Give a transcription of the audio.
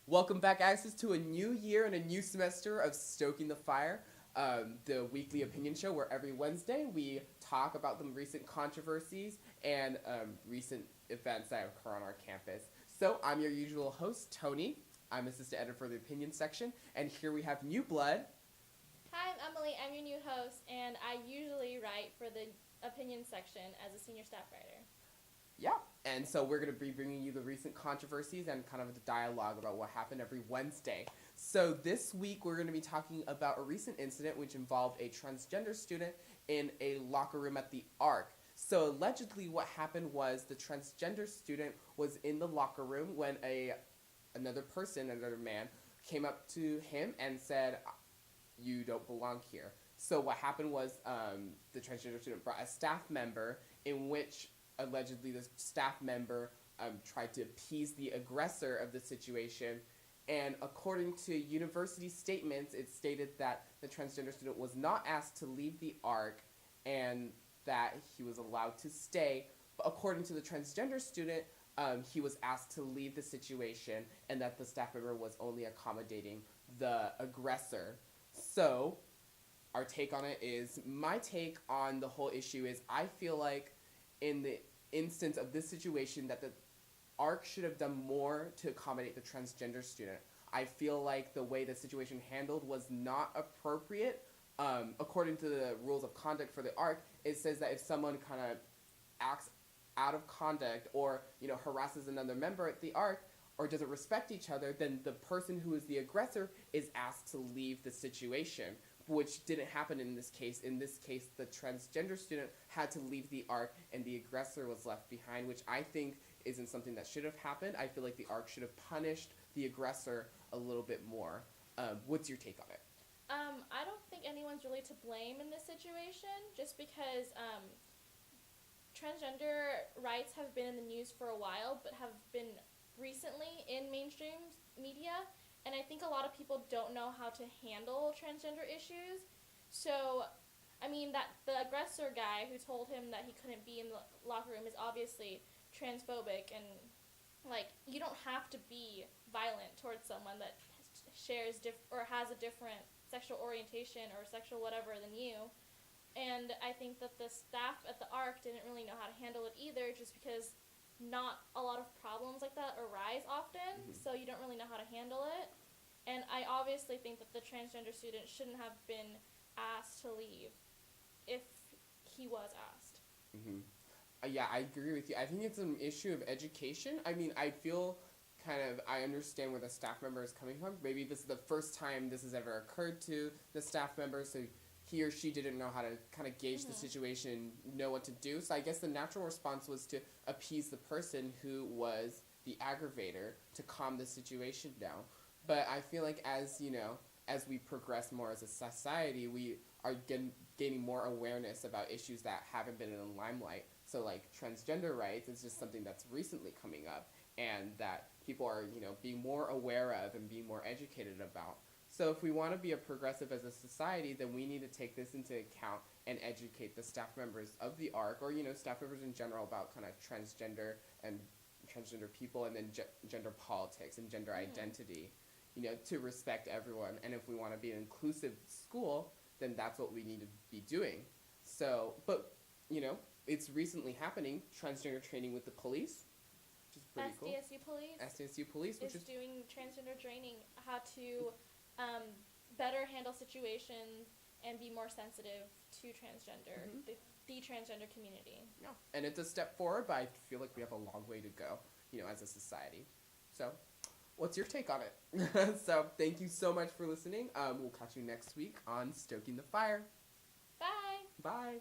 Welcome back, Access, to a new year and a new semester of Stoking the Fire, the weekly opinion show where every Wednesday we talk about the recent controversies and recent events that occur on our campus. So I'm your usual host, Tony. I'm assistant editor for the opinion section, and here we have new blood. Hi, I'm Emily. I'm your new host, and I usually write for the opinion section as a senior staff writer. Yeah, and so we're going to be bringing you the recent controversies and kind of the dialogue about what happened every Wednesday. So this week we're going to be talking about a recent incident which involved a transgender student in a locker room at the Arc. So allegedly what happened was the transgender student was in the locker room when another man, came up to him and said, "You don't belong here." So what happened was the transgender student brought a staff member in which allegedly the staff member tried to appease the aggressor of the situation. And according to university statements, it stated that the transgender student was not asked to leave the Arc and that he was allowed to stay. But according to the transgender student, he was asked to leave the situation and that the staff member was only accommodating the aggressor. So my take on the whole issue is I feel like in the instance of this situation that the ARC should have done more to accommodate the transgender student. I feel like the way the situation handled was not appropriate. According to the rules of conduct for the ARC, it says that if someone kind of acts out of conduct or harasses another member at the ARC or doesn't respect each other, then the person who is the aggressor is asked to leave the situation, which didn't happen in this case. In this case, the transgender student had to leave the ARC and the aggressor was left behind, which I think isn't something that should have happened. I feel like the ARC should have punished the aggressor a little bit more. What's your take on it? I don't think anyone's really to blame in this situation, just because transgender rights have been in the news for a while, but have been recently in mainstream media. And I think a lot of people don't know how to handle transgender issues. So, that the aggressor guy who told him that he couldn't be in the locker room is obviously transphobic, and you don't have to be violent towards someone that shares or has a different sexual orientation or sexual whatever than you. And I think that the staff at the ARC didn't really know how to handle it either, just because not a lot of problems like that arise often, so you don't really know how to handle it. And I obviously think that the transgender student shouldn't have been asked to leave if he was asked. Mm-hmm. Yeah, I agree with you. I think it's an issue of education. I understand where the staff member is coming from. Maybe this is the first time this has ever occurred to the staff member, so he or she didn't know how to kind of gauge the situation, know what to do. So I guess the natural response was to appease the person who was the aggravator to calm the situation down. But I feel like as we progress more as a society, we are gaining more awareness about issues that haven't been in the limelight. So like transgender rights is just something that's recently coming up and that people are, being more aware of and being more educated about. So if we want to be a progressive as a society, then we need to take this into account and educate the staff members of the ARC or, staff members in general about kind of transgender and transgender people and then gender politics and gender identity, to respect everyone. And if we want to be an inclusive school, then that's what we need to be doing. So, but, it's recently happening, transgender training with the police, which is pretty cool. SDSU police, which is doing transgender training, how to better handle situations and be more sensitive to transgender, the transgender community. Yeah, and it's a step forward, but I feel like we have a long way to go, as a society. So, what's your take on it? So, thank you so much for listening. We'll catch you next week on Stoking the Fire. Bye! Bye!